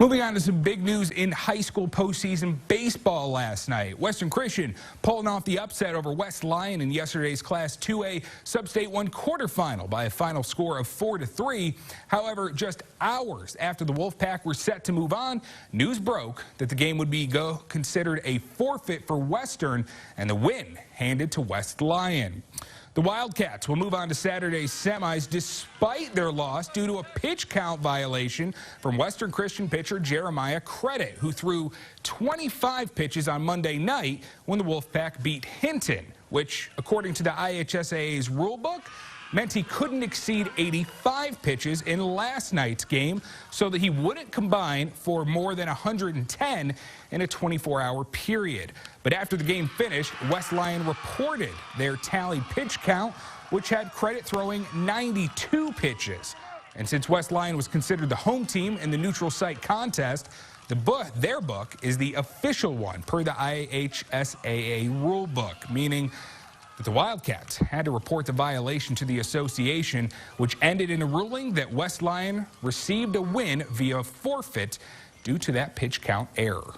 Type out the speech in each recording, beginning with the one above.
Moving on to some big news in high school postseason baseball last night. Western Christian pulling off the upset over West Lyon in yesterday's Class 2A Substate 1 quarterfinal by a final score of 4-3. However, just hours after the Wolfpack were set to move on, news broke that the game would be considered a forfeit for Western and the win handed to West Lyon. The Wildcats will move on to Saturday's semis despite their loss due to a pitch count violation from Western Christian pitcher Jeremiah Credit, who threw 25 pitches on Monday night when the Wolfpack beat Hinton, which, according to the IHSAA's rulebook, meant he couldn't exceed 85 pitches in last night's game so that he wouldn't combine for more than 110 in a 24-hour period. But after the game finished, West Lyon reported their tallied pitch count, which had Credit throwing 92 pitches. And since West Lyon was considered the home team in the neutral site contest, their book is the official one per the IHSAA rulebook, meaning that the Wildcats had to report the violation to the association, which ended in a ruling that West Lyon received a win via forfeit due to that pitch count error.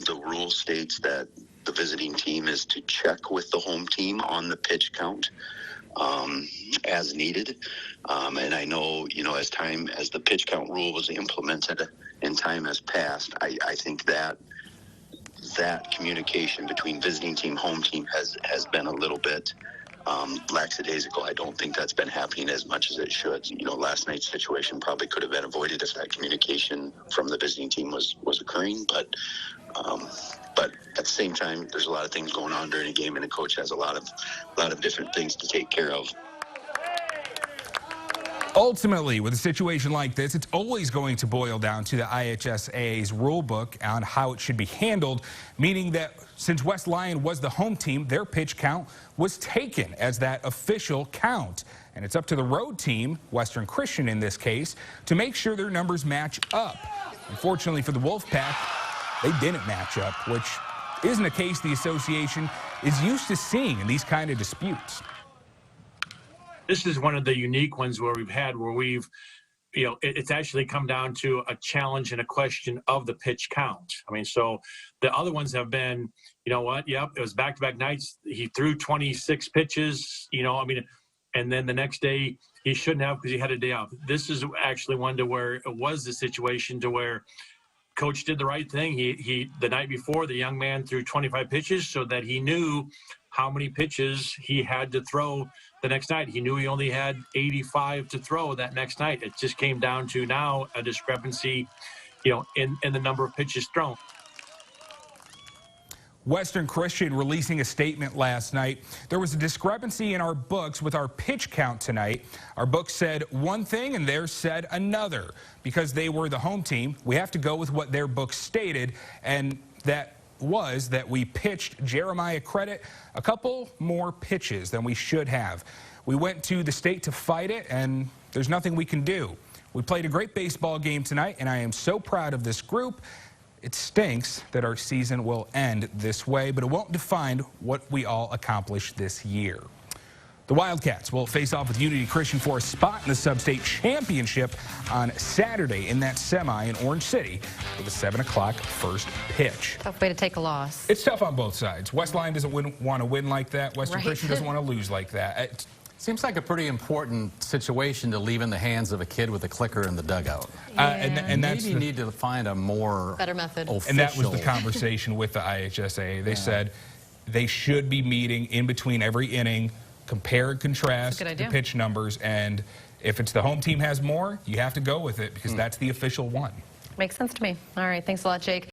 The rule states that the visiting team is to check with the home team on the pitch count as needed. And I know, as the pitch count rule was implemented and time has passed, I think that communication between visiting team, home team has been a little bit lackadaisical. I don't think that's been happening as much as it should. Last night's situation probably could have been avoided if that communication from the visiting team was occurring. But at the same time, there's a lot of things going on during a game, and a coach has a lot of different things to take care of. Ultimately, with a situation like this, it's always going to boil down to the IHSAA's rulebook on how it should be handled, meaning that since West Lyon was the home team, their pitch count was taken as that official count. And it's up to the road team, Western Christian in this case, to make sure their numbers match up. Unfortunately for the Wolfpack, they didn't match up, which isn't a case the association is used to seeing in these kind of disputes. This is one of the unique ones where it's actually come down to a challenge and a question of the pitch count. So the other ones have been, yep, it was back-to-back nights. He threw 26 pitches, and then the next day he shouldn't have because he had a day off. This is actually one to where it was the situation to where coach did the right thing. He the night before, the young man threw 25 pitches so that he knew how many pitches he had to throw the next night. He knew he only had 85 to throw that next night. It just came down to now a discrepancy, in the number of pitches thrown. Western Christian releasing a statement last night. There was a discrepancy in our books with our pitch count tonight. Our book said one thing and theirs said another. Because they were the home team, we have to go with what their book stated, and that was that we pitched Jeremiah Credit a couple more pitches than we should have. We went to the state to fight it, and there's nothing we can do. We played a great baseball game tonight, and I am so proud of this group. It stinks that our season will end this way, but it won't define what we all accomplished this year. The Wildcats will face off with Unity Christian for a spot in the Substate Championship on Saturday in that semi in Orange City with a 7 o'clock first pitch. Tough way to take a loss. It's tough on both sides. West Lyon doesn't want to win like that. Western Christian doesn't want to lose like that. Seems like a pretty important situation to leave in the hands of a kid with a clicker in the dugout. Yeah. And that's maybe need to find a more better method. Official. And that was the conversation with the IHSAA. They said they should be meeting in between every inning, compare and contrast the pitch numbers, and if it's the home team has more, you have to go with it because that's the official one. Makes sense to me. All right, thanks a lot, Jake.